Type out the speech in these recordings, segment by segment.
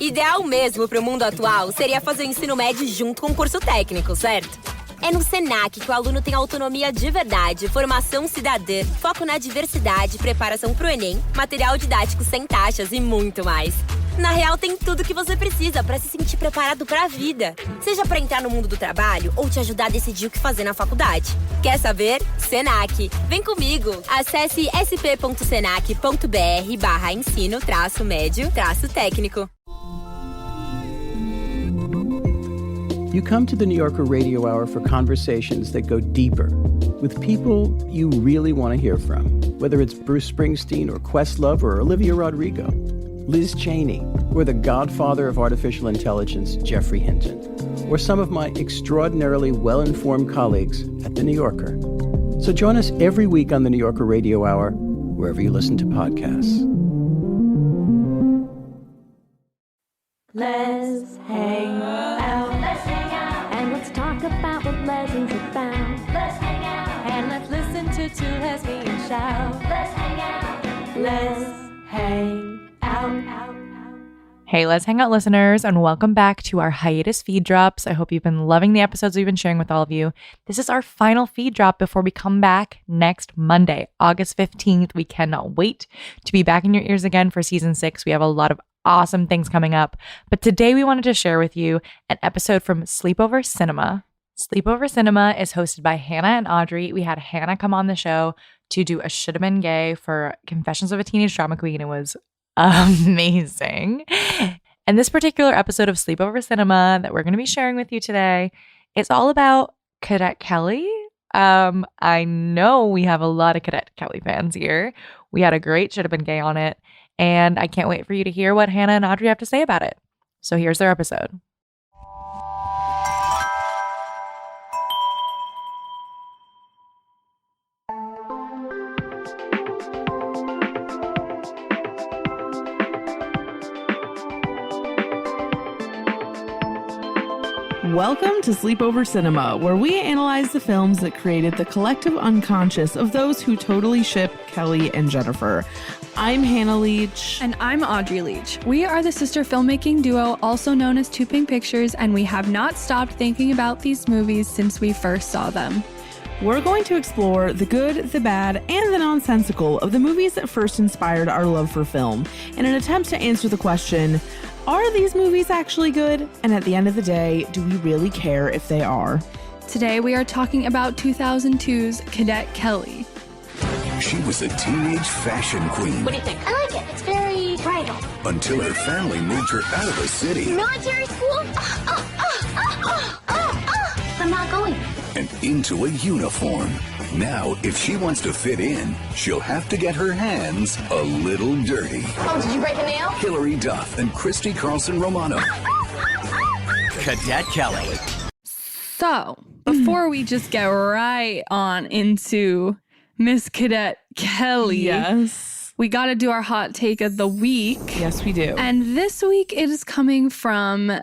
Ideal mesmo para o mundo atual seria fazer o ensino médio junto com o curso técnico, certo? É no Senac que o aluno tem autonomia de verdade, formação cidadã, foco na diversidade, preparação pro Enem, material didático sem taxas e muito mais. Na real, tem tudo que você precisa para se sentir preparado para a vida. Seja para entrar no mundo do trabalho ou te ajudar a decidir o que fazer na faculdade. Quer saber? Senac. Vem comigo! Acesse sp.senac.br/ensino-médio-técnico. You come to the New Yorker Radio Hour for conversations that go deeper with people you really want to hear from, whether it's Bruce Springsteen or Questlove or Olivia Rodrigo, Liz Cheney, or the godfather of artificial intelligence, Jeffrey Hinton, or some of my extraordinarily well-informed colleagues at the New Yorker. So join us every week on the New Yorker Radio Hour, wherever you listen to podcasts. Let's hang out. Let's hang out. And let's talk about what lessons are found. Let's hang out. And let's listen to two lesbians shout. Let's hang out. Let's hang out. Hey, Let's Hang Out listeners, and welcome back to our hiatus feed drops. I hope you've been loving the episodes we've been sharing with all of you. This is our final feed drop before we come back next Monday, August 15th. We cannot wait to be back in your ears again for season 6. We have a lot of awesome things coming up. But today we wanted to share with you an episode from Sleepover Cinema. Sleepover Cinema is hosted by Hannah and Audrey. We had Hannah come on the show to do a Shoulda Been Gay for Confessions of a Teenage Drama Queen. It was amazing. And this particular episode of Sleepover Cinema that we're going to be sharing with you today is all about Cadet Kelly. I know we have a lot of Cadet Kelly fans here. We had a great Shoulda Been Gay on it. And I can't wait for you to hear what Hannah and Audrey have to say about it. So here's their episode. Welcome to Sleepover Cinema, where we analyze the films that created the collective unconscious of those who totally ship Kelly and Jennifer. I'm Hannah Leach. And I'm Audrey Leach. We are the sister filmmaking duo, also known as Two Pink Pictures, and we have not stopped thinking about these movies since we first saw them. We're going to explore the good, the bad, and the nonsensical of the movies that first inspired our love for film, in an attempt to answer the question, are these movies actually good? And at the end of the day, do we really care if they are? Today we are talking about 2002's Cadet Kelly. She was a teenage fashion queen. What do you think? I like it. It's very bridal. Until her family moved her out of the city. Military school? I'm not going. And into a uniform. Now, if she wants to fit in, she'll have to get her hands a little dirty. Oh, did you break a nail? Hilary Duff and Christy Carlson Romano. Cadet Kelly. So, before we just get right on into Miss Cadet Kelly, Yes. we got to do our hot take of the week. Yes, we do. And this week it is coming from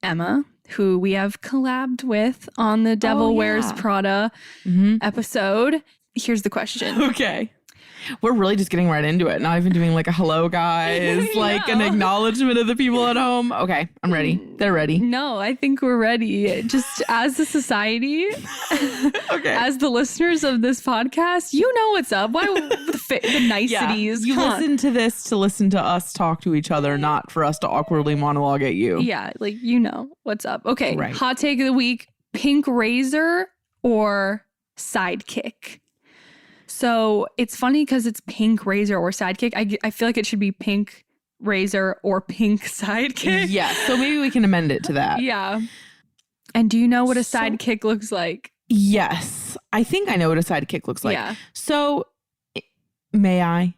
Emma, who we have collabed with on the Devil Wears Prada episode. Here's the question. Okay. We're really just getting right into it. Not even doing like a hello, guys, like an acknowledgement of the people at home. Okay, I'm ready. They're ready. No, I think we're ready. Just as a society, Okay. as the listeners of this podcast, you know what's up. Why the niceties? You Come on. listen to this to listen to us talk to each other, not for us to awkwardly monologue at you. Yeah, like you know what's up. Okay, Right. Hot take of the week: pink razor or sidekick. So it's funny because it's pink razor or sidekick. I feel like it should be pink razor or pink sidekick. Yeah, so maybe we can amend it to that. Yeah. And do you know what a sidekick looks like? Yes, I think I know what a sidekick looks like. Yeah. So, may I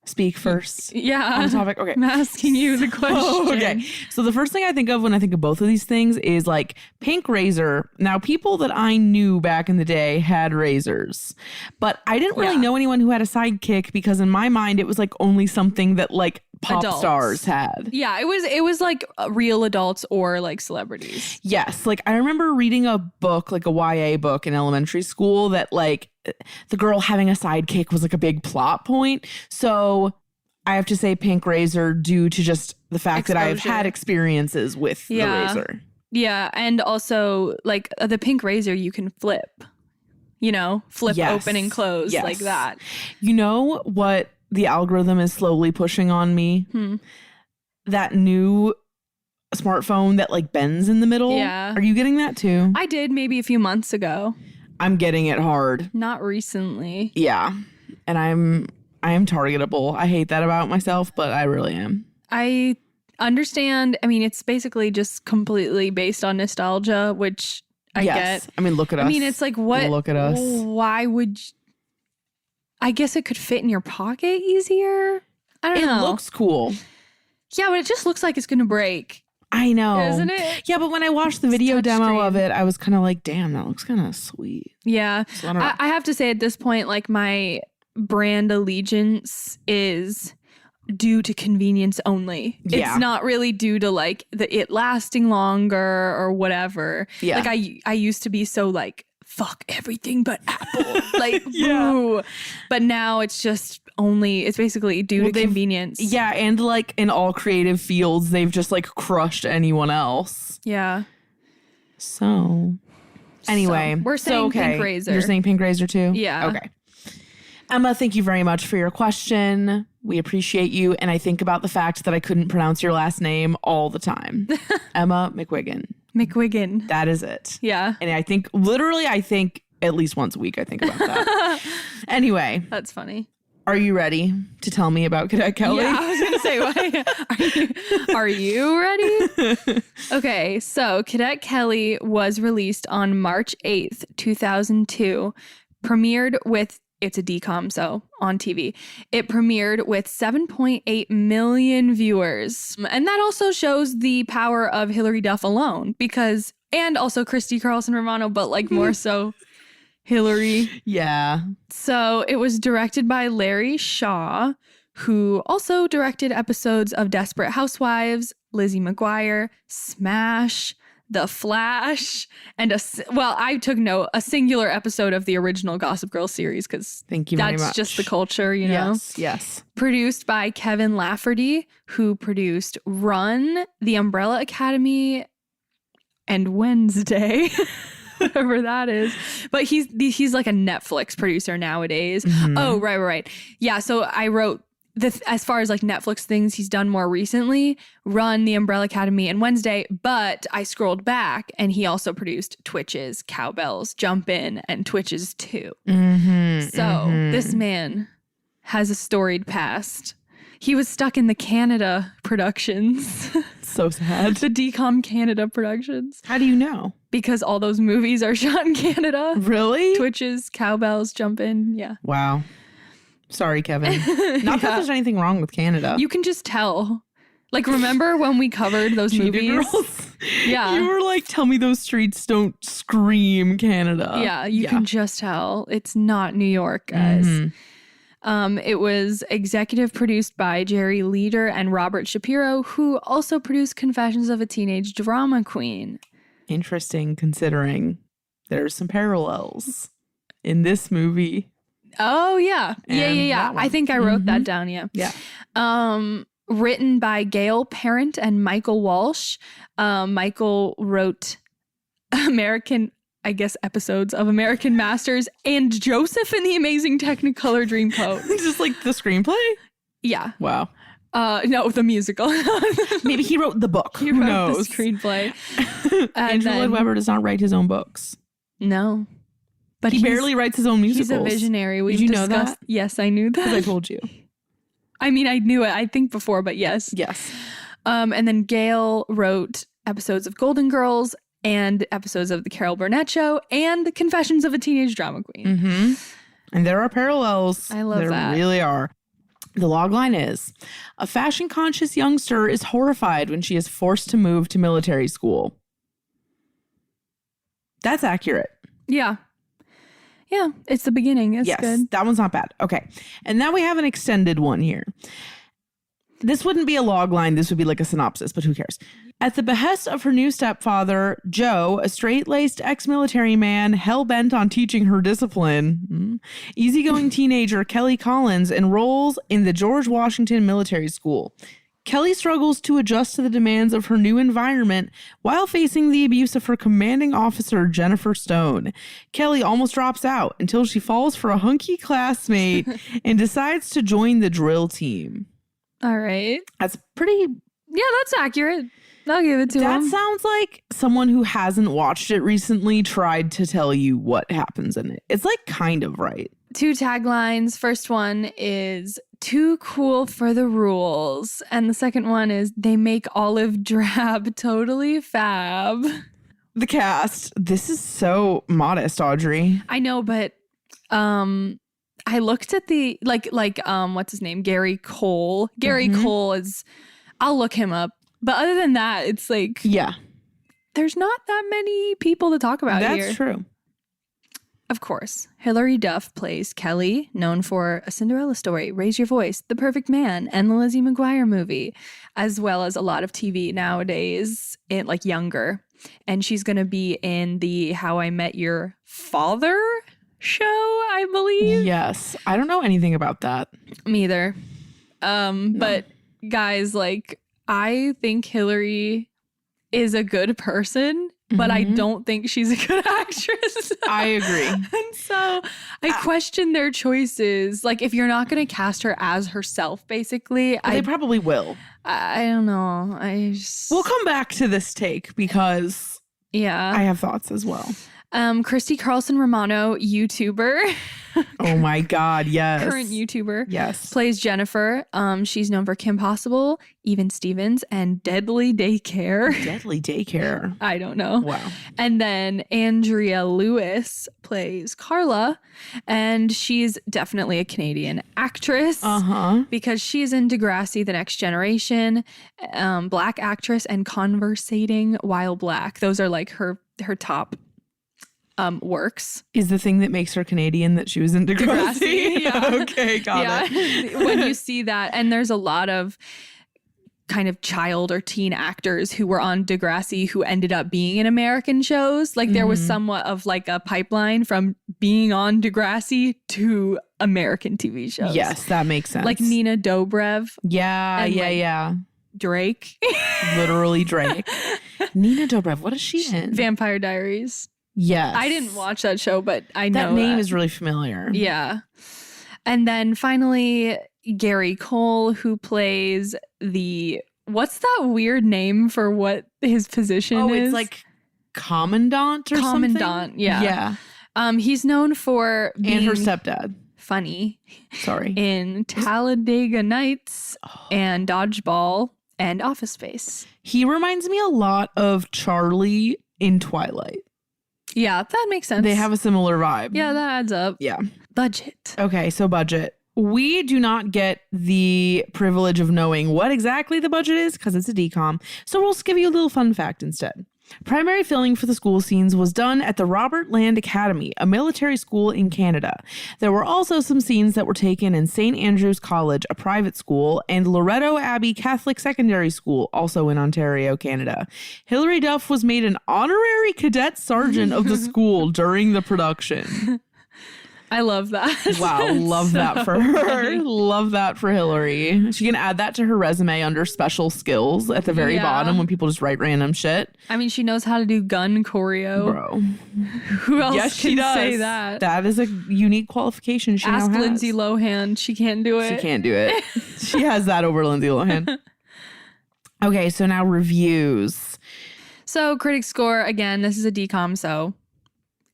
speak first? Yeah. On the topic? Okay. I'm asking you the question. Oh, okay. So the first thing I think of when I think of both of these things is like pink razor. Now, people that I knew back in the day had razors, but I didn't really know anyone who had a sidekick because in my mind, it was like only something that like pop Adults. stars had. Yeah, it was like real adults or like celebrities. Yes. Like I remember reading a book, like a YA book in elementary school that like the girl having a sidekick was like a big plot point. So I have to say pink razor due to just the fact that I have Exposure. had experiences with the razor. Yeah, and also like the pink razor you can flip. You know, flip Yes. open and close Yes. like that. You know what the algorithm is slowly pushing on me? That new smartphone that like bends in the middle. Yeah. Are you getting that too? I did maybe a few months ago. I'm getting it hard. Not recently. Yeah. And I am targetable. I hate that about myself, but I really am. I understand. I mean, it's basically just completely based on nostalgia, which I get. I mean, look at us. I mean, it's like, what? Look at us. Why would I guess it could fit in your pocket easier? I don't know. It looks cool. Yeah, but it just looks like it's going to break. I know. Isn't it? Yeah, but when I watched the video demo touchscreen. of it, I was kind of like, damn, that looks kind of sweet. Yeah. So I don't know. I have to say at this point, like my brand allegiance is due to convenience only. Yeah. It's not really due to like it lasting longer or whatever. Yeah. Like I used to be so like, fuck everything but Apple. Like, Yeah. boo. But now it's just it's basically due to convenience. Yeah, and like in all creative fields, they've just like crushed anyone else. Yeah. So, anyway. So, we're saying pink razor. You're saying pink razor too? Yeah. Okay. Emma, thank you very much for your question. We appreciate you. And I think about the fact that I couldn't pronounce your last name all the time. Emma McWiggin. McWiggin. That is it. Yeah. And I think at least once a week I think about that. Anyway. That's funny. Are you ready to tell me about Cadet Kelly? Yeah, I was going to say, are you ready? Okay, so Cadet Kelly was released on March 8th, 2002, premiered with, it's a DCOM, so on TV. It premiered with 7.8 million viewers. And that also shows the power of Hilary Duff alone and also Christy Carlson Romano, but like more so Hillary. Yeah. So it was directed by Larry Shaw, who also directed episodes of Desperate Housewives, Lizzie McGuire, Smash, The Flash, and I took note, a singular episode of the original Gossip Girl series because thank you very much. That's just the culture, you know? Yes. Produced by Kevin Lafferty, who produced Run, The Umbrella Academy, and Wednesday. Whatever that is. But he's like a Netflix producer nowadays. Mm-hmm. Oh, right. Yeah, so I wrote as far as like Netflix things he's done more recently, Run, The Umbrella Academy, and Wednesday, but I scrolled back and he also produced Twitches, Cowbells, Jump In, and Twitches 2. So this man has a storied past. He was stuck in the Canada productions. So sad. The DCOM Canada productions. How do you know? Because all those movies are shot in Canada. Really? Twitches, Cowbells, Jump In. Yeah. Wow. Sorry, Kevin. Not that there's anything wrong with Canada. You can just tell. Like, remember when we covered those Cheetah movies? Girls? Yeah. You were like, tell me those streets don't scream Canada. Yeah, you can just tell. It's not New York, guys. It was executive produced by Jerry Leader and Robert Shapiro, who also produced Confessions of a Teenage Drama Queen. Interesting, considering there's some parallels in this movie. Oh, yeah. And Yeah. that one. I think I wrote that down, yeah. Yeah. Written by Gail Parent and Michael Walsh. Michael wrote episodes of American Masters and Joseph and the Amazing Technicolor Dreamcoat. Just like the screenplay? Yeah. Wow. No, the musical. Maybe he wrote the book. He Who wrote knows? the screenplay. Andrew Lloyd Webber does not write his own books. No. But he barely writes his own musicals. He's a visionary. Did you know that? Yes, I knew that. Because I told you. I mean, I knew it, I think before, but yes. Yes. And then Gail wrote episodes of Golden Girls and episodes of The Carol Burnett Show and Confessions of a Teenage Drama Queen. Mm-hmm. And there are parallels. I love there that. There really are. The logline is, a fashion-conscious youngster is horrified when she is forced to move to military school. That's accurate. Yeah. Yeah, it's the beginning. It's yes, good. that one's not bad. Okay. And now we have an extended one here. This wouldn't be a log line. This would be like a synopsis, but who cares? At the behest of her new stepfather, Joe, a straight-laced ex-military man hell-bent on teaching her discipline, easygoing teenager Kelly Collins enrolls in the George Washington Military School. Kelly struggles to adjust to the demands of her new environment while facing the abuse of her commanding officer, Jennifer Stone. Kelly almost drops out until she falls for a hunky classmate and decides to join the drill team. All right. That's pretty... Yeah, that's accurate. I'll give it to That him. sounds like someone who hasn't watched it recently tried to tell you what happens in it. It's like kind of right. 2 taglines. First one is too cool for the rules. And the second one is they make olive drab totally fab. The cast. This is so modest, Audrey. I know, but I looked at the like what's his name? Gary Cole. Gary Cole is, I'll look him up. But other than that, it's like, Yeah, there's not that many people to talk about here. that's true. Of course, Hilary Duff plays Kelly, known for A Cinderella Story, Raise Your Voice, The Perfect Man, and the Lizzie McGuire movie, as well as a lot of TV nowadays, like younger. And she's going to be in the How I Met Your Father show, I believe. Yes. I don't know anything about that. Me either. But guys, like, I think Hillary is a good person, but I don't think she's a good actress. I agree. And so I question their choices. Like, if you're not going to cast her as herself, basically, They probably will. I don't know. We'll come back to this take because yeah. I have thoughts as well. Christy Carlson Romano, YouTuber. Oh my God, yes. Current YouTuber. Yes. Plays Jennifer. She's known for Kim Possible, Even Stevens, and Deadly Daycare. Deadly Daycare. I don't know. Wow. And then Andrea Lewis plays Carla, and she's definitely a Canadian actress because she's in Degrassi, The Next Generation, Black actress, and Conversating While Black. Those are like her top works. Is the thing that makes her Canadian that she was in Degrassi? Yeah. Okay, got it. When you see that, and there's a lot of kind of child or teen actors who were on Degrassi who ended up being in American shows. Like there was somewhat of like a pipeline from being on Degrassi to American TV shows. Yes, that makes sense. Like Nina Dobrev. Yeah, and, like, yeah. Drake. Literally Drake. Nina Dobrev, what is she in? Vampire Diaries. Yes. I didn't watch that show, but I know that name is really familiar. Yeah. And then finally, Gary Cole, who plays what's that weird name for what his position is? Oh, it's like Commandant or something? Commandant, yeah. Yeah. He's known for being And her stepdad. funny Sorry. in Talladega Nights and Dodgeball and Office Space. He reminds me a lot of Charlie in Twilight. Yeah, that makes sense. They have a similar vibe. Yeah, that adds up. Yeah. Budget. Okay, so budget. We do not get the privilege of knowing what exactly the budget is because it's a DCOM. So we'll just give you a little fun fact instead. Primary filming for the school scenes was done at the Robert Land Academy, a military school in Canada. There were also some scenes that were taken in St. Andrew's College, a private school, and Loretto Abbey Catholic Secondary School, also in Ontario, Canada. Hilary Duff was made an honorary cadet sergeant of the school during the production. I love that. Wow, love that for her. Love that for Hillary. She can add that to her resume under special skills at the very bottom when people just write random shit. I mean, she knows how to do gun choreo. Bro. Who else Yes, she can does. say that? That is a unique qualification she Ask now has. Lindsay Lohan. She can't do it. She can't do it. She has that over Lindsay Lohan. Okay, so now reviews. So critic score, again, this is a DCOM, so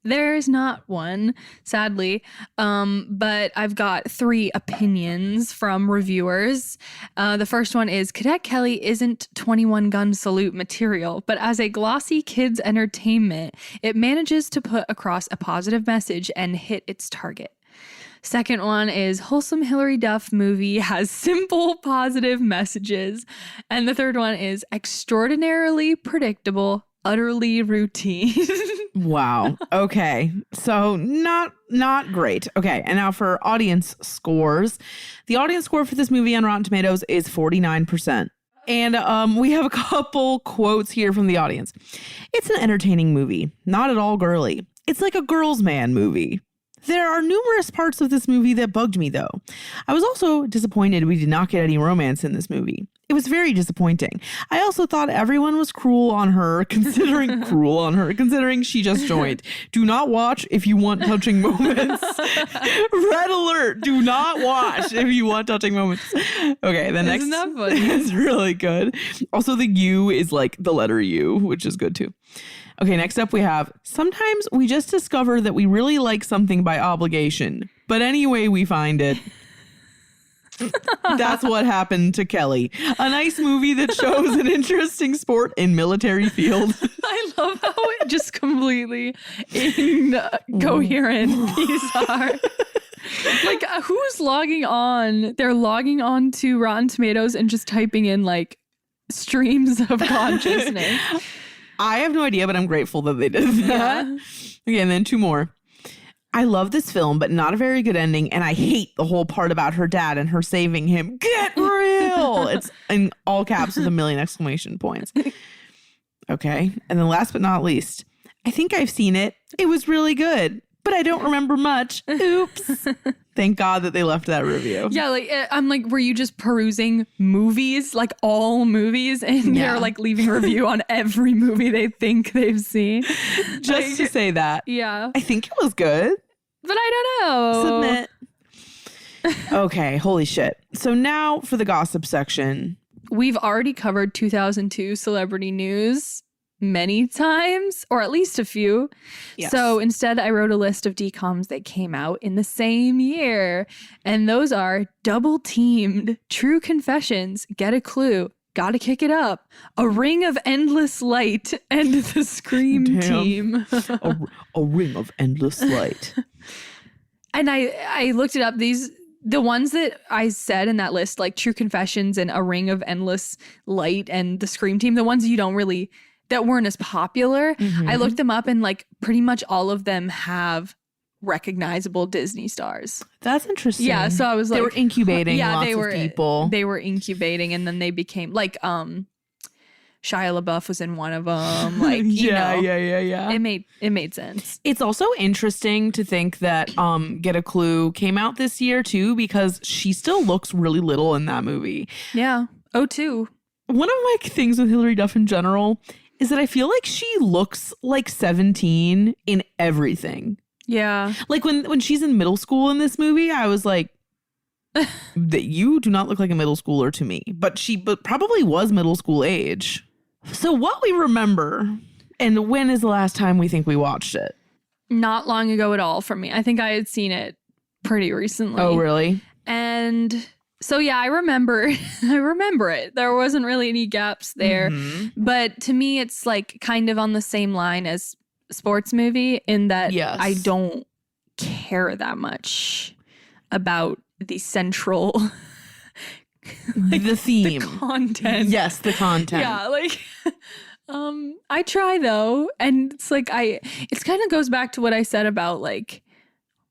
there's not one, sadly, but I've got 3 opinions from reviewers. The first one is Cadet Kelly isn't 21 Gun Salute material, but as a glossy kids entertainment, it manages to put across a positive message and hit its target. Second one is wholesome Hilary Duff movie has simple positive messages. And the third one is extraordinarily predictable, utterly routine. Wow. Okay. So not great. Okay. And now for audience scores. The audience score for this movie on Rotten Tomatoes is 49%. And we have a couple quotes here from the audience. It's an entertaining movie, not at all girly. It's like a girl's man movie. There are numerous parts of this movie that bugged me, though. I was also disappointed we did not get any romance in this movie. It was very disappointing. I also thought everyone was cruel on her, considering she just joined. Do not watch if you want touching moments. Red alert. Do not watch if you want touching moments. Okay, the next. Isn't that funny? It's really good. Also, the U is like the letter U, which is good too. Okay, next up we have, sometimes we just discover that we really like something by obligation, but anyway we find it. That's what happened to Kelly. A nice movie that shows an interesting sport in military field. I love how it just completely incoherent these are. Like, who's logging on? They're logging on to Rotten Tomatoes and just typing in like streams of consciousness. I have no idea, but I'm grateful that they did that. Yeah. Okay, and then two more. I love this film, but not a very good ending, and I hate the whole part about her dad and her saving him. Get real! It's in all caps with a million exclamation points. Okay, and then last but not least, I think I've seen it. It was really good, but I don't remember much. Oops. Thank God that they left that review. Yeah, like I'm like, were you just perusing movies, like all movies, and they're like leaving a review on every movie they think they've seen? Just to say that. Yeah. I think it was good. But I don't know. Submit. Okay, holy shit. So now for the gossip section. We've already covered 2002 celebrity news many times, or at least a few. Yes. So instead, I wrote a list of DCOMs that came out in the same year. And those are Double Teamed, True Confessions, Get a Clue, Gotta Kick It Up, A Ring of Endless Light, and The Scream Team. A ring of endless light. And I looked it up. The ones that I said in that list, like True Confessions and A Ring of Endless Light and The Scream Team, the ones you don't really, that weren't as popular, I looked them up and like pretty much all of them have recognizable Disney stars. That's interesting. Yeah, so I was like, they were incubating lots of people. They were incubating, and then they became like Shia LaBeouf was in one of them. Like, yeah. It made sense. It's also interesting to think that Get a Clue came out this year too, because she still looks really little in that movie. Yeah. 02. One of my things with Hilary Duff in general is that I feel like she looks like 17 in everything. Yeah. Like when she's in middle school in this movie, I was like, that you do not look like a middle schooler to me. But probably was middle school age. So what we remember, and when is the last time we think we watched it? Not long ago at all for me. I think I had seen it pretty recently. Oh, really? And so, yeah, I remember it. There wasn't really any gaps there. But to me, it's like kind of on the same line as a sports movie in that I don't care that much about the central the theme, the content. Yes, the content. Yeah, like I try though, and it's like it kind of goes back to what I said about like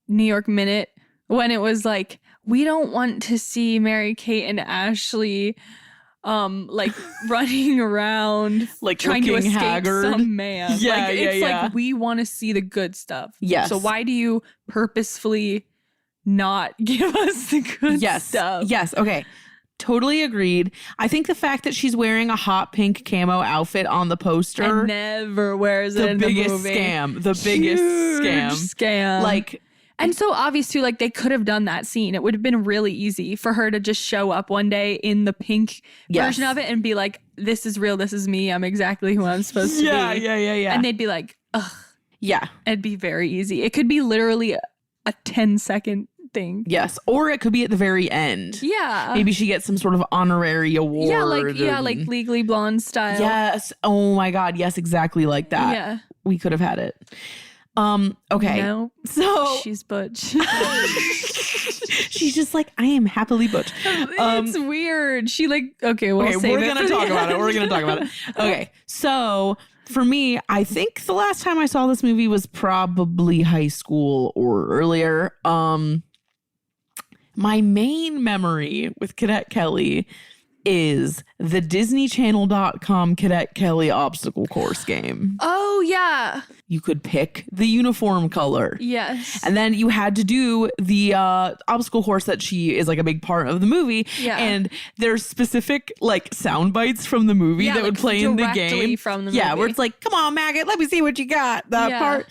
New York Minute when it was like, we don't want to see Mary-Kate and Ashley like running around like trying to escape haggard. some man. Yeah, like, it's like we want to see the good stuff. Yes. So why do you purposefully not give us the good stuff? Yes. Okay. Totally agreed. I think the fact that she's wearing a hot pink camo outfit on the poster and never wears it in the movie. The biggest scam. Like, and so obvious too, like they could have done that scene. It would have been really easy for her to just show up one day in the pink version of it and be like, this is real, this is me, I'm exactly who I'm supposed to be. Yeah. And they'd be like, ugh. Yeah. It'd be very easy. It could be literally a 10-second thing. Yes. Or it could be at the very end. Yeah. Maybe she gets some sort of honorary award. Like Legally Blonde style. Yes. Oh my God. Yes, exactly like that. Yeah. We could have had it. Okay. No. So she's butch. She's just like, I am happily butch. It's weird. She like, okay, we're gonna talk about it. Okay. So for me, I think the last time I saw this movie was probably high school or earlier. My main memory with Cadet Kelly is the DisneyChannel.com Cadet Kelly obstacle course game. Oh, yeah. You could pick the uniform color. Yes. And then you had to do the obstacle course that she is like a big part of the movie. Yeah. And there's specific like sound bites from the movie that would play in the game. From the yeah, movie. where it's like, come on, Maggot, let me see what you got. That part.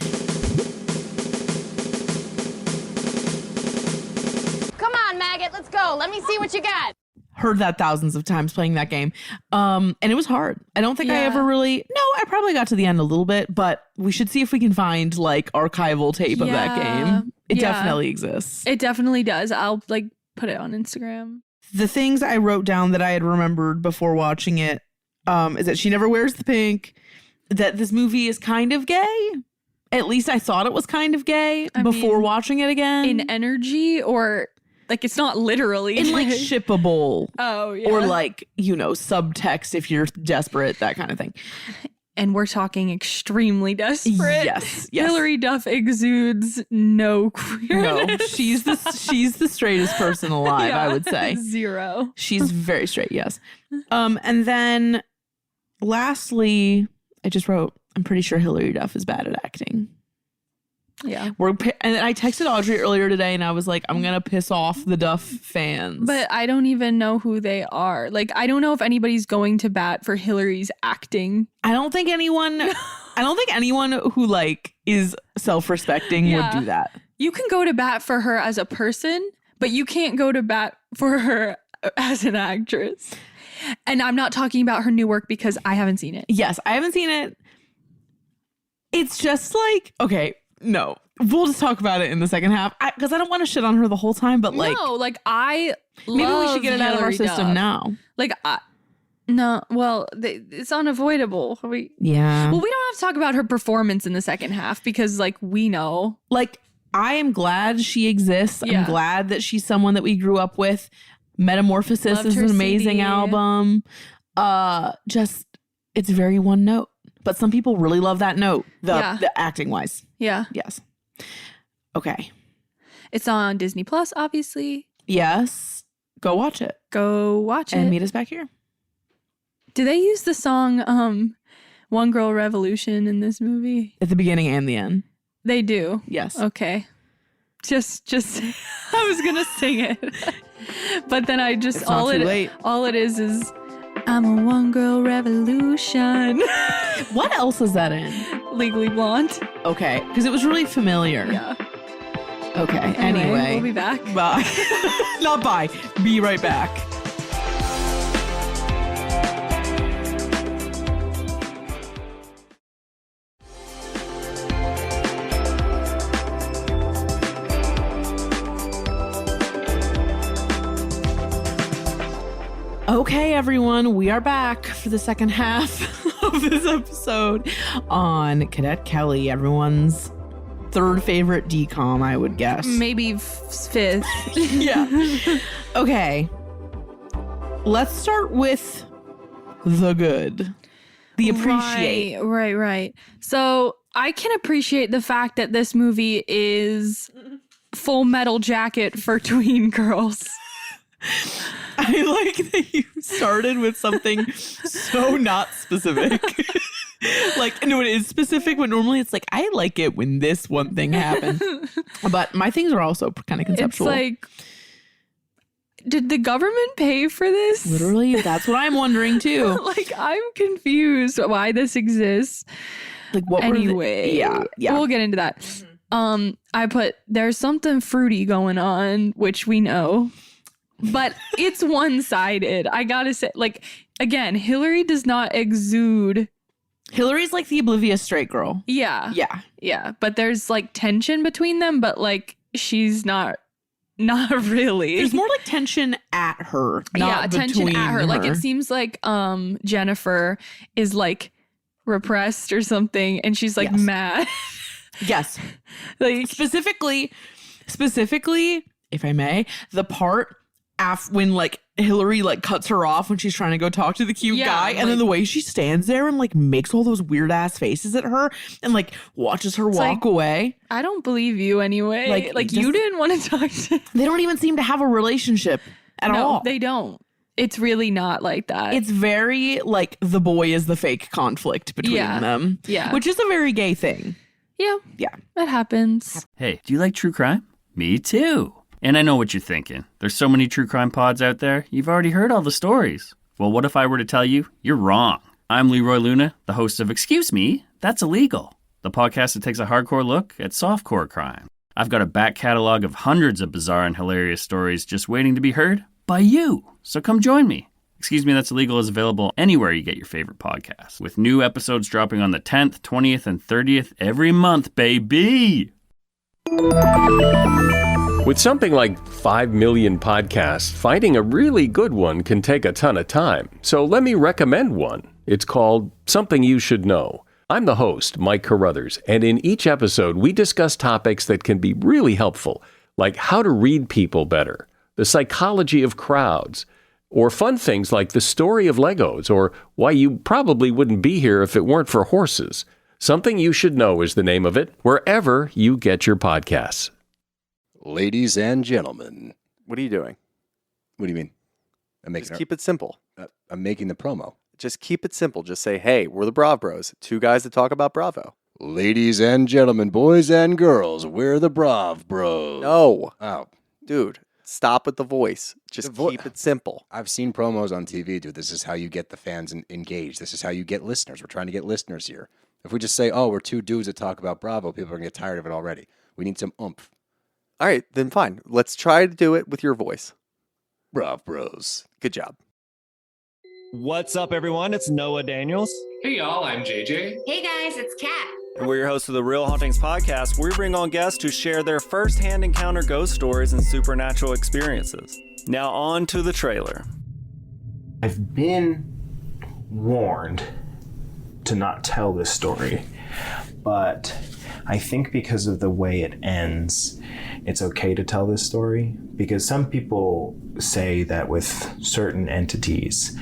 Come on, Maggot, let's go. Let me see what you got. Heard that thousands of times playing that game. And it was hard. I don't think I ever really, I probably got to the end a little bit, but we should see if we can find like archival tape of that game. It definitely exists. It definitely does. I'll like put it on Instagram. The things I wrote down that I had remembered before watching it is that she never wears the pink, that this movie is kind of gay. At least I thought it was kind of gay before watching it again. In energy or... Like, it's not literally. In, like, shippable. Oh, yeah. Or, like, subtext if you're desperate, that kind of thing. And we're talking extremely desperate. Yes. Hilary Duff exudes no queerness. No, she's the straightest person alive, I would say. Zero. She's very straight, yes. And then, lastly, I just wrote, I'm pretty sure Hilary Duff is bad at acting. Yeah. And I texted Audrey earlier today and I was like, I'm going to piss off the Duff fans. But I don't even know who they are. Like, I don't know if anybody's going to bat for Hillary's acting. I don't think anyone who like is self-respecting would do that. You can go to bat for her as a person, but you can't go to bat for her as an actress. And I'm not talking about her new work because I haven't seen it. Yes, I haven't seen it. It's just like, okay, no, we'll just talk about it in the second half because I don't want to shit on her the whole time. But like, no, like maybe we should get it out of our system now. Like, no, well, it's unavoidable. Yeah. Well, we don't have to talk about her performance in the second half because, like, we know. Like, I am glad she exists. Yeah. I'm glad that she's someone that we grew up with. Metamorphosis Loved is her an amazing CD. album. Just it's very one note. But some people really love that note, the acting wise. Yeah. Yes. Okay. It's on Disney Plus, obviously. Yes. Go watch it. Go watch And it. meet us back here. Do they use the song One Girl Revolution in this movie? At the beginning and the end. They do. Yes. Okay. Just I was gonna sing it. But then I just It's not too late. all it is I'm a one girl revolution. What else is that in? Legally Blonde. Okay. Because it was really familiar. Yeah. Okay. Anyway. We'll be back. Bye. Not bye. Be right back. Okay, everyone, we are back for the second half of this episode on Cadet Kelly, everyone's third favorite DCOM, I would guess. Maybe fifth. Yeah. Okay. Let's start with the good. The appreciate. Right. So I can appreciate the fact that this movie is Full Metal Jacket for tween girls. I like that you started with something so not specific. Like, no, it is specific, but normally it's like, I like it when this one thing happened. But my things are also kind of conceptual. It's like, did the government pay for this? Literally, that's what I'm wondering too. Like, I'm confused why this exists. Like, what anyway, yeah. We'll get into that. I put, there's something fruity going on, which we know. But it's one-sided. I gotta say, like, again, Hillary does not exude. Hillary's like the oblivious straight girl. Yeah. Yeah. Yeah. But there's like tension between them, but like she's not really. There's more like tension at her. Not tension at her. her. Like it seems like Jennifer is like repressed or something, and she's like mad. Yes. Like specifically, if I may, the part when like Hillary like cuts her off when she's trying to go talk to the cute guy, and like, then the way she stands there and like makes all those weird ass faces at her and like watches her walk away. I don't believe you anyway. Like you didn't want to talk to him. They don't even seem to have a relationship at all. No, they don't. It's really not like that. It's very like the boy is the fake conflict between them. Yeah. Which is a very gay thing. Yeah. Yeah. That happens. Hey, do you like true crime? Me too. And I know what you're thinking. There's so many true crime pods out there, you've already heard all the stories. Well, what if I were to tell you you're wrong? I'm Leroy Luna, the host of Excuse Me, That's Illegal, the podcast that takes a hardcore look at softcore crime. I've got a back catalog of hundreds of bizarre and hilarious stories just waiting to be heard by you. So come join me. Excuse Me, That's Illegal is available anywhere you get your favorite podcasts, with new episodes dropping on the 10th, 20th, and 30th every month, baby! With something like 5 million podcasts, finding a really good one can take a ton of time. So let me recommend one. It's called Something You Should Know. I'm the host, Mike Carruthers, and in each episode we discuss topics that can be really helpful, like how to read people better, the psychology of crowds, or fun things like the story of Legos, or why you probably wouldn't be here if it weren't for horses. Something You Should Know is the name of it, wherever you get your podcasts. Ladies and gentlemen. What are you doing? What do you mean? Just keep it simple. I'm making the promo. Just keep it simple. Just say, hey, we're the Brav Bros. Two guys that talk about Bravo. Ladies and gentlemen, boys and girls, we're the Brav Bros. No. Oh. Dude, stop with the voice. Just keep it simple. I've seen promos on TV, dude. This is how you get the fans engaged. This is how you get listeners. We're trying to get listeners here. If we just say, oh, we're two dudes that talk about Bravo, people are going to get tired of it already. We need some oomph. All right, then fine. Let's try to do it with your voice. Brav Bros. Good job. What's up, everyone? It's Noah Daniels. Hey, y'all. I'm JJ. Hey, guys. It's Kat. And we're your hosts of the Real Hauntings podcast, where we bring on guests who share their first-hand encounter ghost stories and supernatural experiences. Now on to the trailer. I've been warned to not tell this story, but I think because of the way it ends, it's okay to tell this story, because some people say that with certain entities,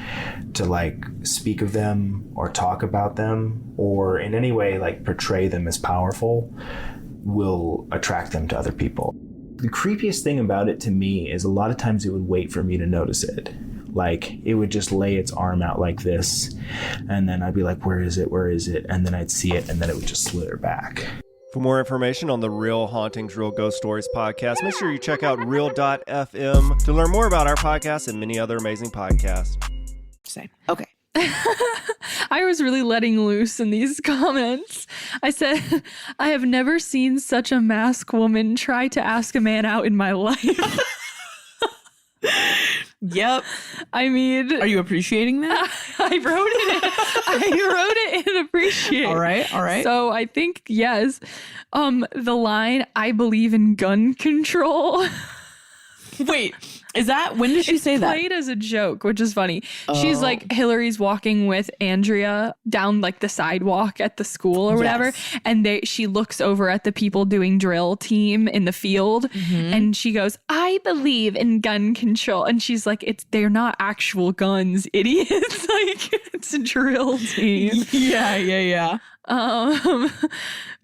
to like speak of them or talk about them or in any way like portray them as powerful will attract them to other people. The creepiest thing about it to me is a lot of times it would wait for me to notice it. Like it would just lay its arm out like this, and then I'd be like, where is it? Where is it? And then I'd see it, and then it would just slither back. For more information on the Real Hauntings, Real Ghost Stories podcast, make sure you check out real.fm to learn more about our podcast and many other amazing podcasts. Same. Okay. I was really letting loose in these comments. I said, I have never seen such a masked woman try to ask a man out in my life. Yep. I mean, are you appreciating that? I wrote it in appreciate. All right. So I think yes. The line, I believe in gun control. Wait, is that, when did she say that? It's played as a joke, which is funny. She's like, Hillary's walking with Andrea down like the sidewalk at the school or whatever. Yes. And she looks over at the people doing drill team in the field. Mm-hmm. And she goes, I believe in gun control. And she's like, they're not actual guns, idiots. Like, it's a drill team. Yeah.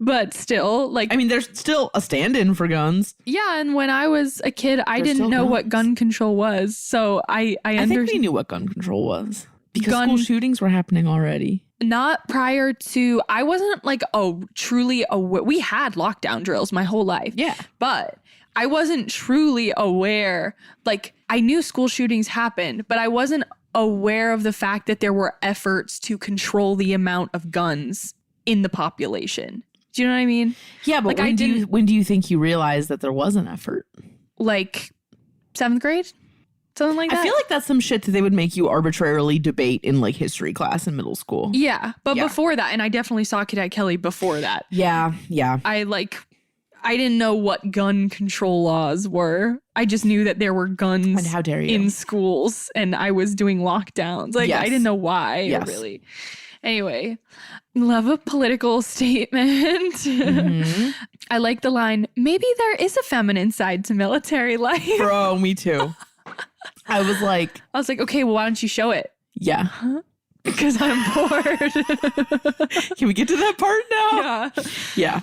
But still, like, I mean, there's still a stand-in for guns. Yeah, and when I was a kid, I didn't know what gun control was. So I think we knew what gun control was because school shootings were happening already. Not prior to, I wasn't like, truly aware. We had lockdown drills my whole life. Yeah. But I wasn't truly aware. Like, I knew school shootings happened, but I wasn't aware of the fact that there were efforts to control the amount of guns in the population. Do you know what I mean? Yeah, but like, when do you think you realized that there was an effort? Like 7th grade? Something like that? I feel like that's some shit that they would make you arbitrarily debate in like history class in middle school. Yeah, but before that, and I definitely saw Cadet Kelly before that. Yeah. I didn't know what gun control laws were. I just knew that there were guns and how dare you? In schools, and I was doing lockdowns. Like, I didn't know why, really. Anyway, love a political statement. Mm-hmm. I like the line, maybe there is a feminine side to military life. Bro, me too. I was like, okay, well, why don't you show it? Yeah. Because I'm bored. Can we get to that part now? Yeah.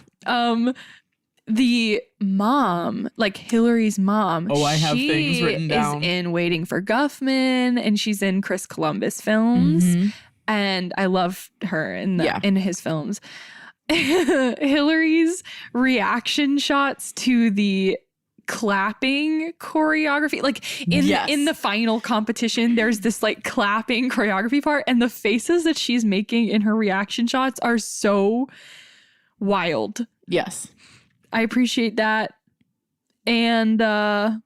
The mom, like Hillary's mom. Oh, I have things written down. Is in Waiting for Guffman, and she's in Chris Columbus films. Mm-hmm. And I love her in his films. Hillary's reaction shots to the clapping choreography, like in the final competition, there's this like clapping choreography part, and the faces that she's making in her reaction shots are so wild. Yes. I appreciate that. And bruh.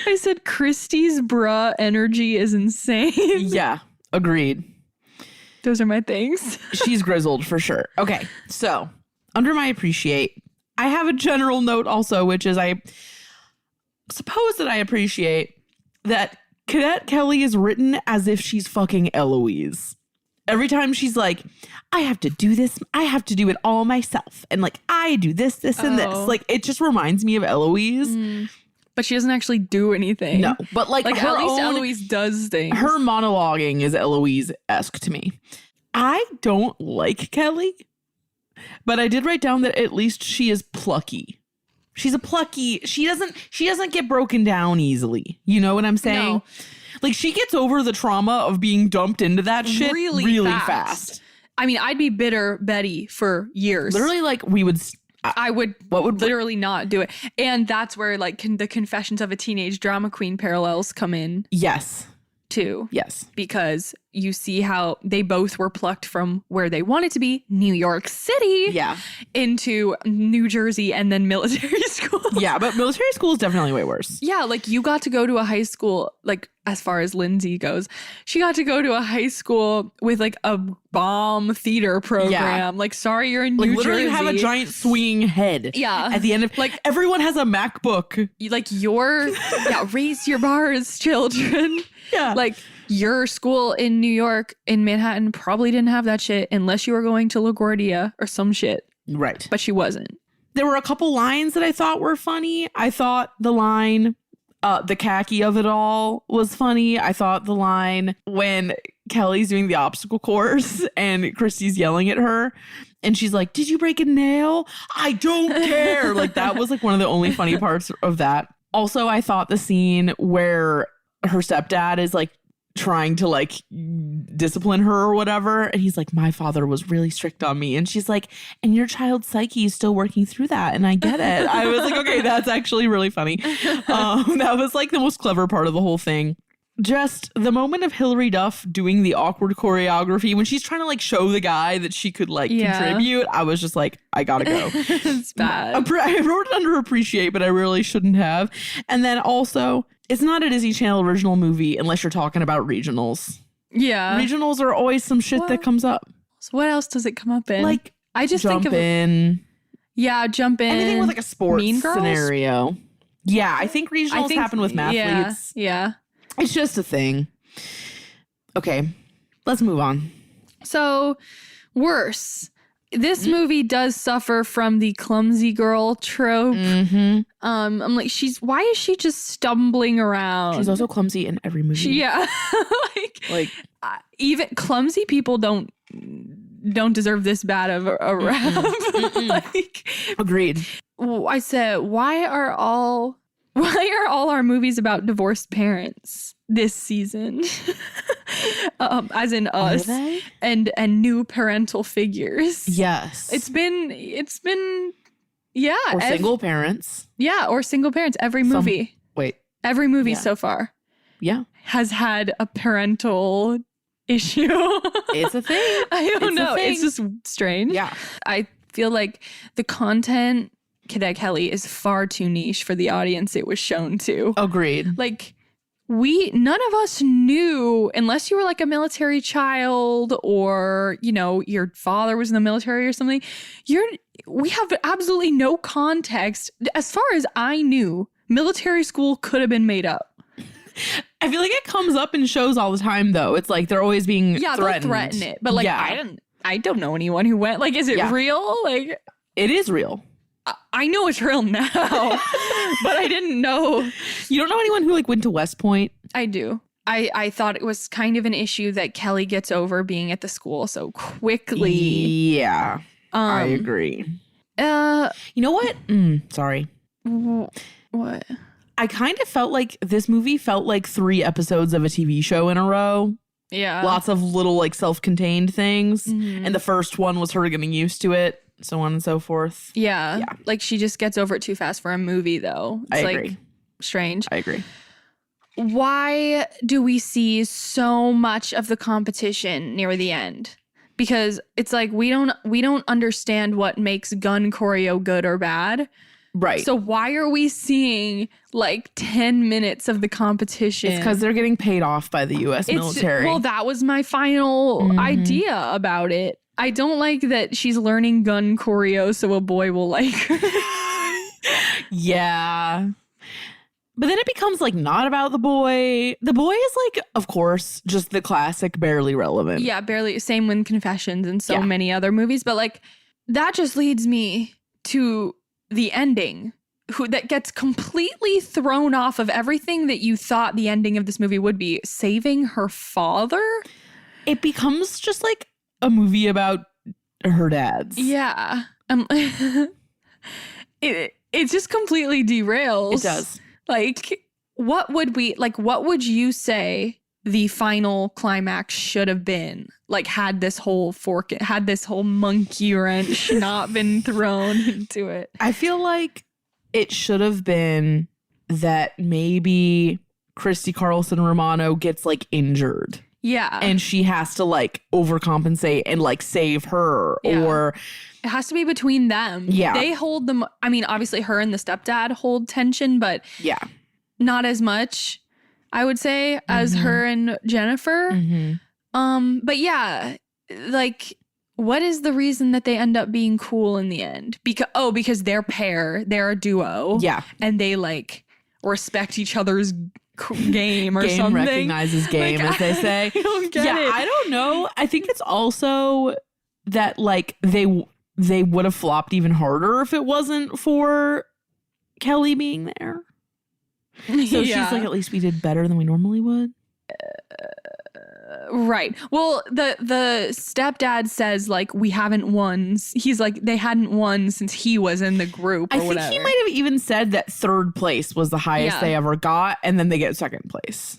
I said Christy's bruh energy is insane. Yeah, agreed. Those are my things. She's grizzled for sure. Okay, so under my appreciate, I have a general note also, which is I suppose that I appreciate that Cadet Kelly is written as if she's fucking Eloise. Every time she's like, I have to do this. I have to do it all myself. And like, I do this, and this. Like, it just reminds me of Eloise. But she doesn't actually do anything. No, but like at least Eloise does things. Her monologuing is Eloise-esque to me. I don't like Kelly, but I did write down that at least she is plucky. She's a plucky. She doesn't get broken down easily. You know what I'm saying? No. Like, she gets over the trauma of being dumped into that shit really fast. I mean, I'd be bitter Betty for years. Literally, like, I would literally not do it. And that's where like the Confessions of a Teenage Drama Queen parallels come in. Yes. Too. Yes. Because you see how they both were plucked from where they wanted to be, New York City, into New Jersey and then military school. Yeah, but military school is definitely way worse. Yeah, like you got to go to a high school, like as far as Lindsay goes, she got to go to a high school with like a bomb theater program. Yeah. Like, sorry, you're in New Jersey. Literally you have a giant swinging head. Yeah. At the end of, like, everyone has a MacBook. Raise your bars, children. Yeah. Like, your school in New York, in Manhattan, probably didn't have that shit unless you were going to LaGuardia or some shit. Right. But she wasn't. There were a couple lines that I thought were funny. I thought the line, the khaki of it all was funny. I thought the line when Kelly's doing the obstacle course and Christy's yelling at her and she's like, did you break a nail? I don't care. Like, that was like one of the only funny parts of that. Also, I thought the scene where her stepdad is like trying to like discipline her or whatever, and he's like, my father was really strict on me, and she's like, and your child's psyche is still working through that, and I get it. I was like, okay, that's actually really funny. That was like the most clever part of the whole thing. Just the moment of Hilary Duff doing the awkward choreography when she's trying to like show the guy that she could like contribute, I was just like, I gotta go. It's bad. I wrote it under appreciate, but I really shouldn't have. And then also, it's not a Disney Channel original movie unless you're talking about regionals. Yeah. Regionals are always some shit that comes up. So what else does it come up in? Like, I just jump think of in. Yeah, jump in. Anything with like a sports Mean Girls? scenario. Yeah, I think regionals happen with mathletes. Yeah. It's just a thing. Okay, let's move on. So, worse. This movie does suffer from the clumsy girl trope. Mm-hmm. I'm like, why is she just stumbling around? She's also clumsy in every movie. like even clumsy people don't deserve this bad of a rap. Like, agreed. I said, why are all our movies about divorced parents this season? As in Us and new parental figures. Yes. It's been or single parents. Yeah, or single parents. Every movie. Every movie so far. Yeah. Has had a parental issue. It's a thing. I don't know. It's just strange. Yeah. I feel like the content Cadet Kelly is far too niche for the audience it was shown to. Agreed. Like, none of us knew, unless you were like a military child or, you know, your father was in the military or something. We have absolutely no context. As far as I knew, military school could have been made up. I feel like it comes up in shows all the time, though. It's like they're always being threatened. They'll threaten it. But like, I don't know anyone who went. Like, is it real? Like, it is real. I know it's real now, but I didn't know. You don't know anyone who like went to West Point? I do. I thought it was kind of an issue that Kelly gets over being at the school so quickly. Yeah, I agree. You know what? Sorry. What? I kind of felt like this movie felt like 3 episodes of a TV show in a row. Yeah. Lots of little like self-contained things. And the first one was her getting used to it, so on and so forth. Yeah. Like she just gets over it too fast for a movie though. It's I agree. Like strange. I agree. Why do we see so much of the competition near the end? Because it's like we don't understand what makes gun choreo good or bad. Right. So why are we seeing like 10 minutes of the competition? It's because they're getting paid off by the U.S. military. Well, that was my final idea about it. I don't like that she's learning gun choreo so a boy will like her. Yeah. But then it becomes like not about the boy. The boy is like, of course, just the classic barely relevant. Yeah, barely. Same with Confessions and so many other movies. But like that just leads me to the ending that gets completely thrown off of everything that you thought the ending of this movie would be. Saving her father. It becomes just like a movie about her dad's. Yeah. It just completely derails. It does. Like, what would you say the final climax should have been? Like, had this whole monkey wrench not been thrown into it? I feel like it should have been that maybe Christy Carlson Romano gets like injured. Yeah. And she has to like overcompensate and like save her or... It has to be between them. Yeah. They hold them. I mean, obviously her and the stepdad hold tension, but not as much, I would say, as her and Jennifer. But yeah, like, what is the reason that they end up being cool in the end? Because they're they're a duo. Yeah. And they like respect each other's game or game something. Recognizes game, like, as they say. I don't get it. I don't know. I think it's also that like they would have flopped even harder if it wasn't for Kelly being there. So she's like, at least we did better than we normally would. Right. Well, the stepdad says like we haven't won. He's like they hadn't won since he was in the group. Or I think whatever. he might have even said that 3rd place was the highest they ever got, and then they get 2nd place.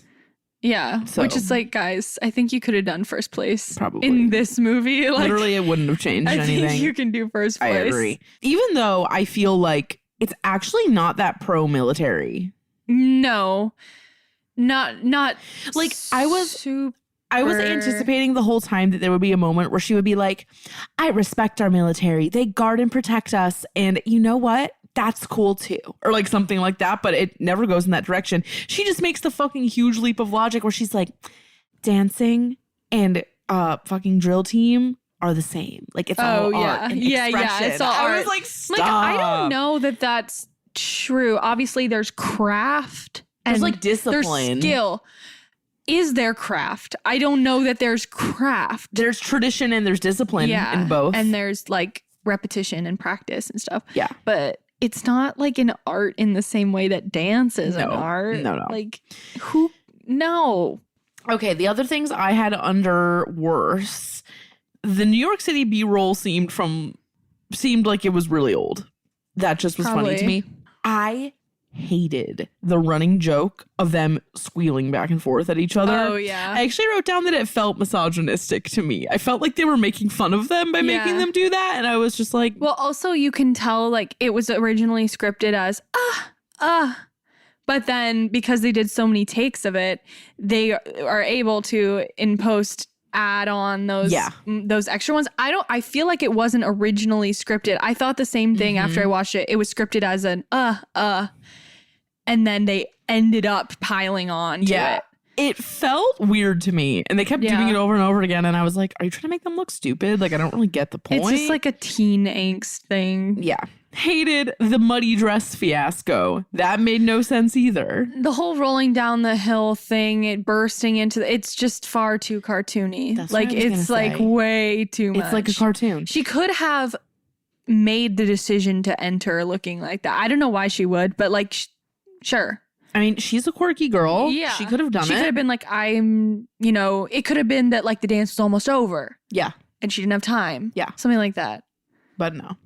Yeah, So- which is like, guys, I think you could have done 1st place Probably. in this movie. Like, Literally, it wouldn't have changed I anything. think you can do 1st place. I agree. Even though I feel like it's actually not that pro-military. No, not like I was super. I was anticipating the whole time that there would be a moment where she would be like, I respect our military. They guard and protect us. And you know what? That's cool too. Or like something like that. But it never goes in that direction. She just makes the fucking huge leap of logic where she's like, dancing and fucking drill team are the same. Like it's all art and expression. It's all art. I was like, stop. Like, I don't know that that's true. Obviously, there's craft. And There's like discipline. There's skill. Is there craft? I don't know that there's craft. There's tradition and there's discipline in both. And there's like repetition and practice and stuff. Yeah. But it's not like an art in the same way that dance is an art. No. Like who? No. Okay, the other things I had under worse. The New York City B-roll seemed like it was really old. That just was funny to me. I hated the running joke of them squealing back and forth at each other. Oh, yeah. I actually wrote down that it felt misogynistic to me. I felt like they were making fun of them by making them do that. And I was just like... Well, also you can tell like it was originally scripted as, but then because they did so many takes of it, they are able to, in post, add on those extra ones. I feel like it wasn't originally scripted. I thought the same thing after I watched it. It was scripted as an and then they ended up piling on to it. It felt weird to me, and they kept doing it over and over again, and I was like, are you trying to make them look stupid? Like, I don't really get the point. It's just like a teen angst thing. Yeah. Hated the muddy dress fiasco. That made no sense either. The whole rolling down the hill thing, it bursting into it's just far too cartoony. That's like what I was it's gonna like say. way too much. It's like a cartoon. She could have made the decision to enter looking like that. I don't know why she would, but like, sure. I mean, she's a quirky girl. Yeah. She could have done it. She could have been like, it could have been that like the dance was almost over. Yeah. And she didn't have time. Yeah. Something like that. But no.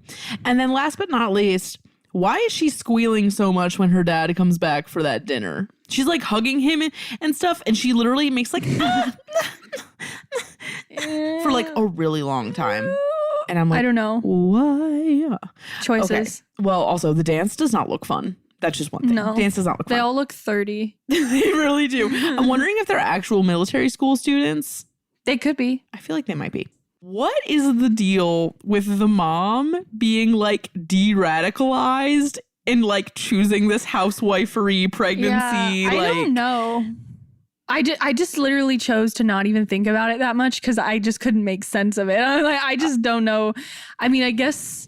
And then last but not least, why is she squealing so much when her dad comes back for that dinner? She's like hugging him and stuff, and she literally makes like for like a really long time. And I'm like, I don't know. Why? Choices. Okay. Well, also the dance does not look fun. That's just one thing. No. Dance does not look fun. They all look 30. They really do. I'm wondering if they're actual military school students. They could be. I feel like they might be. What is the deal with the mom being like de-radicalized and like choosing this housewifery pregnancy? Yeah, I don't know. I just literally chose to not even think about it that much because I just couldn't make sense of it. I just don't know. I mean, I guess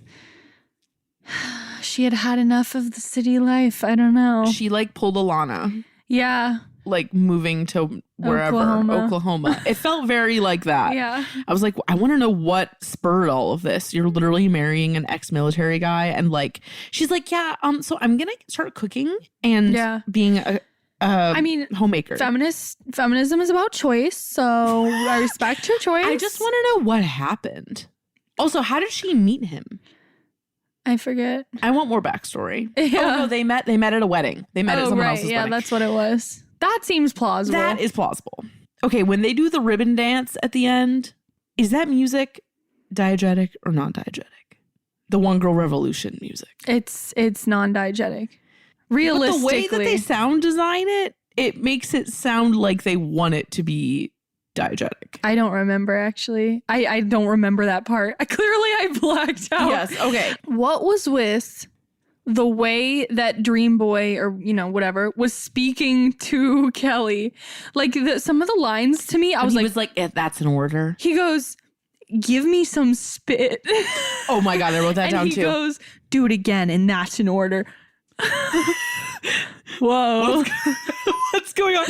she had had enough of the city life. I don't know. She like pulled a Lana. Yeah. Like moving to wherever, Oklahoma. It felt very like that. Yeah. I was like, I want to know what spurred all of this. You're literally marrying an ex-military guy, and like, she's like, yeah, so I'm gonna start cooking and being a homemaker. Feminism is about choice, so I respect your choice. I just want to know what happened. Also, how did she meet him? I forget. I want more backstory. Yeah. Oh no, they met at a wedding. They met at someone else's wedding. Yeah, that's what it was. That seems plausible. That is plausible. Okay, when they do the ribbon dance at the end, is that music diegetic or non-diegetic? The One Girl Revolution music. It's non-diegetic. Realistically. But the way that they sound design it makes it sound like they want it to be diegetic. I don't remember, actually. I don't remember that part. I blacked out. Yes, okay. What was with the way that Dream Boy or, whatever, was speaking to Kelly? Like, some of the lines to me, I was like, that's an order. He goes, give me some spit. Oh my God, I wrote that down too. And he goes, do it again, and that's an order. Whoa. What's going on?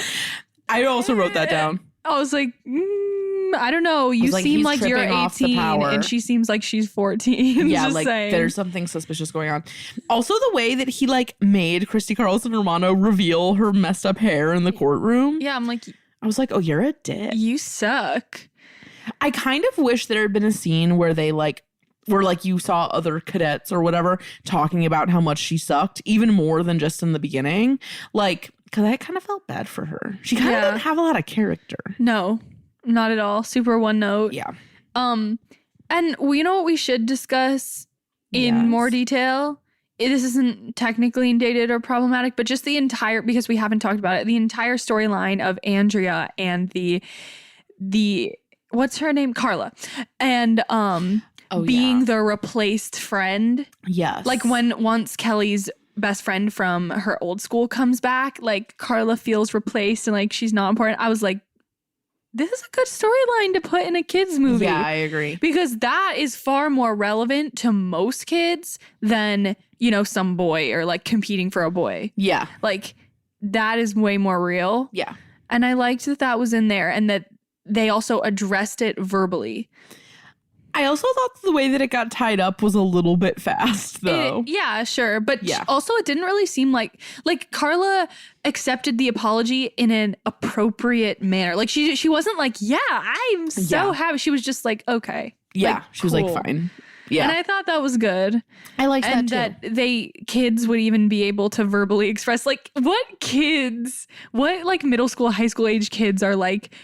I also wrote that down. I was like, I don't know. You seem like you're 18 and she seems like she's 14. Yeah, just like saying. There's something suspicious going on. Also, the way that he like made Christy Carlson Romano reveal her messed up hair in the courtroom. Yeah, I'm like, I was like, oh, you're a dick. You suck. I kind of wish there had been a scene where they like, where like you saw other cadets or whatever talking about how much she sucked, even more than just in the beginning. Like, because I kind of felt bad for her. She kind of didn't have a lot of character. No, not at all. Super one note. Yeah. And you know what we should discuss in more detail? This isn't technically dated or problematic, but just the entire, because we haven't talked about it, the entire storyline of Andrea and the what's her name? Carla. And being the replaced friend. Yes. Like once Kelly's best friend from her old school comes back, like Carla feels replaced and like she's not important. I was like, this is a good storyline to put in a kids movie. Yeah, I agree. Because that is far more relevant to most kids than, some boy or like competing for a boy. Yeah. Like that is way more real. Yeah. And I liked that was in there and that they also addressed it verbally. I also thought the way that it got tied up was a little bit fast, though. Yeah, sure. But also it didn't really seem like Carla accepted the apology in an appropriate manner. Like she wasn't like, yeah, I'm so happy. She was just like, okay. Yeah, like, she was like, fine. Yeah. And I thought that was good. I liked that too. And that kids would even be able to verbally express, like, what middle school, high school age kids are like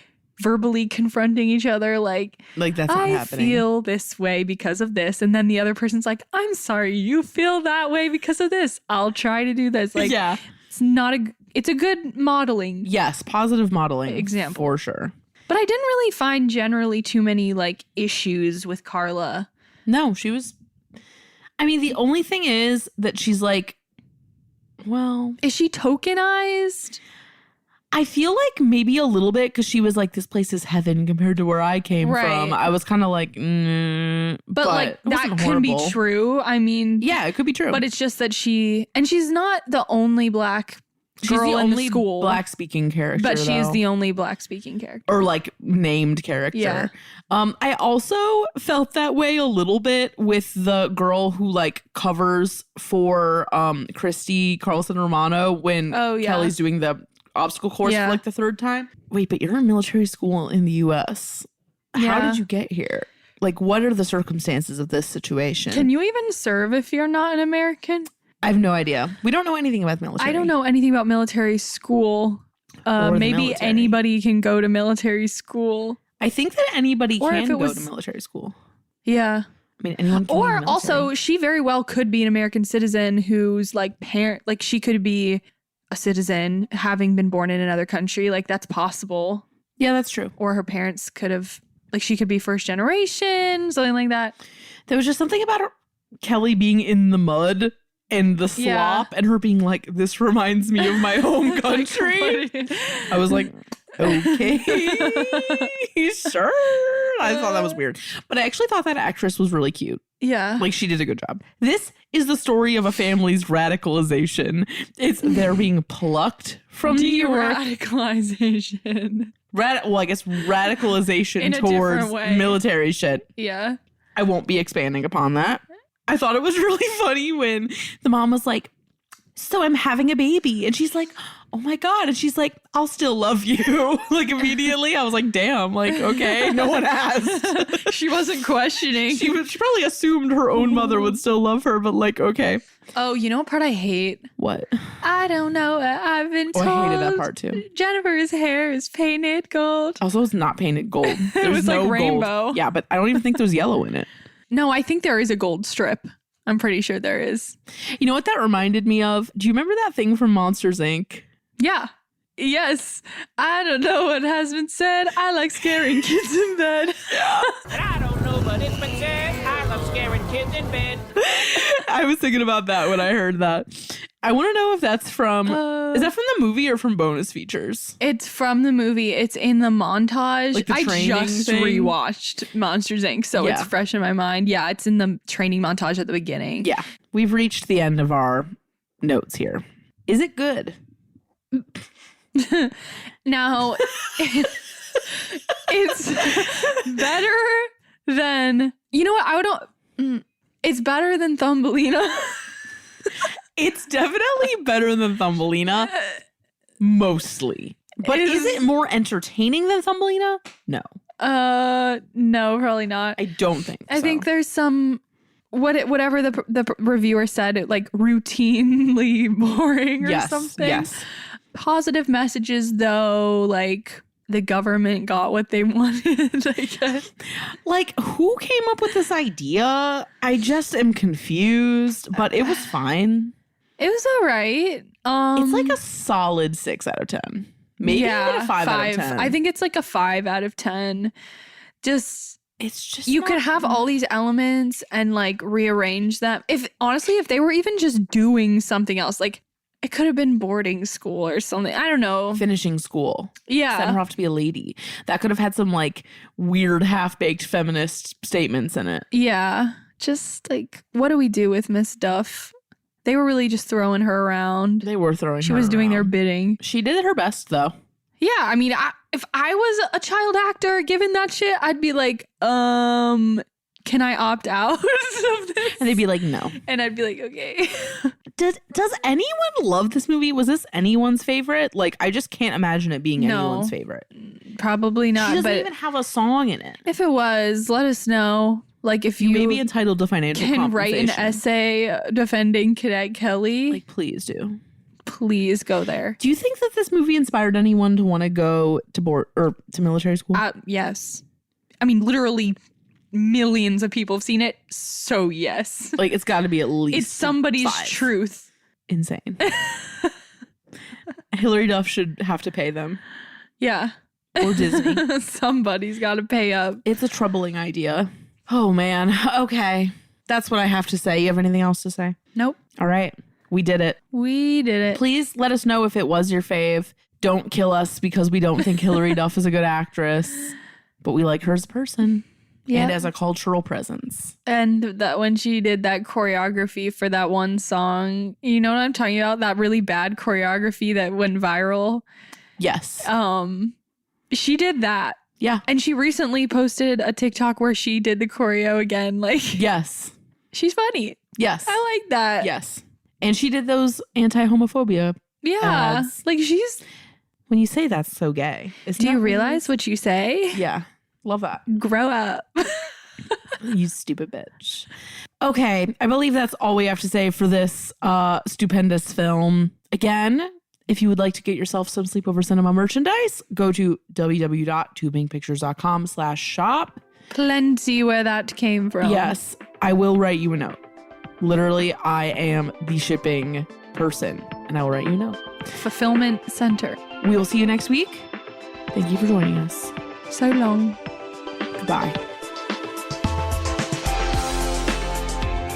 verbally confronting each other, like that's not happening. I feel this way because of this, and then the other person's like, I'm sorry you feel that way because of this, I'll try to do this. Like, yeah, it's a good modeling, positive modeling example for sure. But I didn't really find generally too many like issues with Carla. No, she was, I mean, the only thing is that she's like, well, is she tokenized? I feel like maybe a little bit, because she was like, this place is heaven compared to where I came from. I was kind of like, but like that could be true. I mean, yeah, it could be true. But it's just that she's not the only black She's girl the in only the school. black speaking character. But she is though. the only black speaking character. Or like named character. Yeah. I also felt that way a little bit with the girl who like covers for Christy Carlson Romano when Kelly's doing the obstacle course for like the third time. Wait, but you're in military school in the US. How did you get here? Like, what are the circumstances of this situation? Can you even serve if you're not an American? I have no idea. We don't know anything about military. I don't know anything about military school. Maybe anybody can go to military school. I think that anybody Or can if it go was- to military school. Yeah. I mean, anyone can go to Or military. also, she very well could be an American citizen who's like like she could be a citizen having been born in another country. Like that's possible. Yeah, that's true. Or her parents could have, like she could be first generation, something like that. There was just something about her, Kelly being in the mud and the slop and her being like, this reminds me of my home country. I was like, okay, sure. I thought that was weird. But I actually thought that actress was really cute. Yeah. Like she did a good job. This is the story of a family's radicalization. It's they're being plucked from New York. Radicalization. Well, I guess radicalization In a towards different way. military shit. Yeah. I won't be expanding upon that. I thought it was really funny when the mom was like, so I'm having a baby. And she's like, oh my God. And she's like, I'll still love you. Like immediately I was like, damn, like, okay, no one asked. She wasn't questioning. She probably assumed her own mother would still love her, but like, okay. Oh, you know what part I hate? What? I don't know. I've been told. I hated that part too. Jennifer's hair is painted gold. Also, it's not painted gold. There's was like no rainbow. Gold. Yeah, but I don't even think there's yellow in it. No, I think there is a gold strip. I'm pretty sure there is. You know what that reminded me of? Do you remember that thing from Monsters, Inc.? Yeah. Yes. I don't know what has been said. I like scaring kids in bed. I don't know, but it's been said. I love scaring kids in bed. I was thinking about that when I heard that. I want to know if that's from, is that from the movie or from bonus features? It's from the movie. It's in the montage. Like the I training just thing? rewatched Monsters, Inc., so it's Yeah. fresh in my mind. Yeah, it's in the training montage at the beginning. Yeah. We've reached the end of our notes here. Is it good? Now, it's better than, you know what? It's better than Thumbelina. It's definitely better than Thumbelina. Mostly. But is it more entertaining than Thumbelina? No. No, probably not. I don't think I think there's some whatever the reviewer said, it like routinely boring or something. Yes. Positive messages though, like the government got what they wanted, I guess. Like, who came up with this idea? I just am confused, but it was fine. It was all right. It's like a solid 6 out of 10. Maybe even a 5 out of 10. I think it's like a 5 out of 10. It's just you not- could have all these elements and like rearrange them. If they were even just doing something else, like it could have been boarding school or something. I don't know. Finishing school. Yeah. Send her off to be a lady. That could have had some like weird half-baked feminist statements in it. Yeah. Just like, what do we do with Miss Duff? They were really just throwing her around. They were throwing She her was doing their around. bidding. She did her best though. Yeah, I mean, if I was a child actor given that shit, I'd be like, can I opt out of this? And they'd be like, no. And I'd be like, okay. Does anyone love this movie? Was this anyone's favorite? Like, I just can't imagine it being No. anyone's favorite. Probably not. She doesn't but even have a song in it. if it was, let us know. Like, if you may be entitled to financial can write an compensation. essay defending Cadet Kelly, Like, please do. please go there. Do you think that this movie inspired anyone to want to go to board or to military school? Yes. I mean, literally millions of people have seen it. So yes. Like, it's got to be at least It's somebody's 5. truth. Insane. Hillary Duff should have to pay them. Yeah. Or Disney. Somebody's got to pay up. It's a troubling idea. Oh, man. Okay. That's what I have to say. You have anything else to say? Nope. All right. We did it. We did it. Please let us know if it was your fave. Don't kill us because we don't think Hillary Duff is a good actress, but we like her as a person. Yeah. and as a cultural presence. And that when she did that choreography for that one song, you know what I'm talking about? That really bad choreography that went viral. Yes. She did that. Yeah. And she recently posted a TikTok where she did the choreo again. Like, yes. She's funny. Yes. I like that. Yes. And she did those anti-homophobia ads. Like she's... When you say that's so gay. Do you realize what you say? Yeah. Love that. Grow up. You stupid bitch. Okay. I believe that's all we have to say for this stupendous film. Again, if you would like to get yourself some Sleepover Cinema merchandise, go to www.tubingpictures.com/shop. Plenty where that came from. Yes. I will write you a note. Literally, I am the shipping person, and I will write you a note. Fulfillment center. We will see you next week. Thank you for joining us. So long. Goodbye.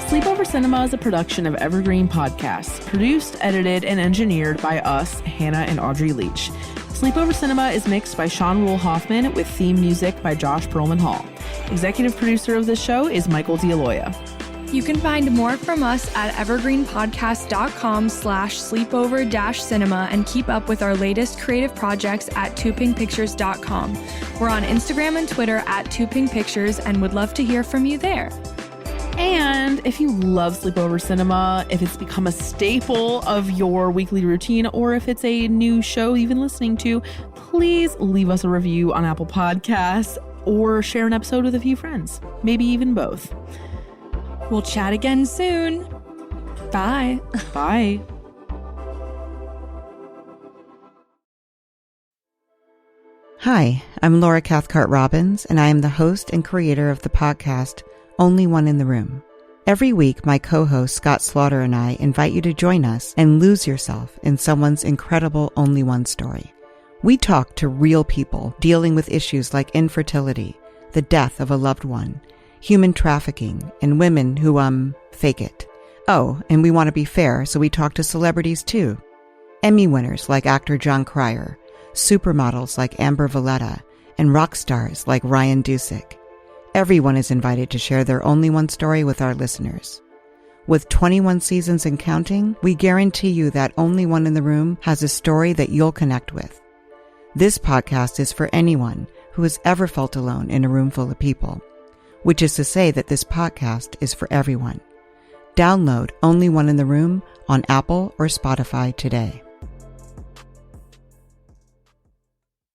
Sleepover Cinema is a production of Evergreen Podcasts, produced, edited, and engineered by us, Hannah and Audrey Leach. Sleepover Cinema is mixed by Sean Rule Hoffman with theme music by Josh Perlman Hall. Executive producer of this show is Michael D'Aloia. You can find more from us at evergreenpodcast.com/sleepover-cinema and keep up with our latest creative projects at twopinkpictures.com. We're on Instagram and Twitter at twopinkpictures and would love to hear from you there. And if you love Sleepover Cinema, if it's become a staple of your weekly routine, or if it's a new show you've been listening to, please leave us a review on Apple Podcasts or share an episode with a few friends. Maybe even both. We'll chat again soon. Bye. Bye. Hi, I'm Laura Cathcart Robbins, and I am the host and creator of the podcast Only One in the Room. Every week, my co-host Scott Slaughter and I invite you to join us and lose yourself in someone's incredible Only One story. We talk to real people dealing with issues like infertility, the death of a loved one, human trafficking, and women who, fake it. Oh, and we want to be fair, so we talk to celebrities too. Emmy winners like actor John Cryer, supermodels like Amber Valletta, and rock stars like Ryan Dusick. Everyone is invited to share their Only One story with our listeners. With 21 seasons and counting, we guarantee you that Only One in the Room has a story that you'll connect with. This podcast is for anyone who has ever felt alone in a room full of people, which is to say that this podcast is for everyone. Download Only One in the Room on Apple or Spotify today.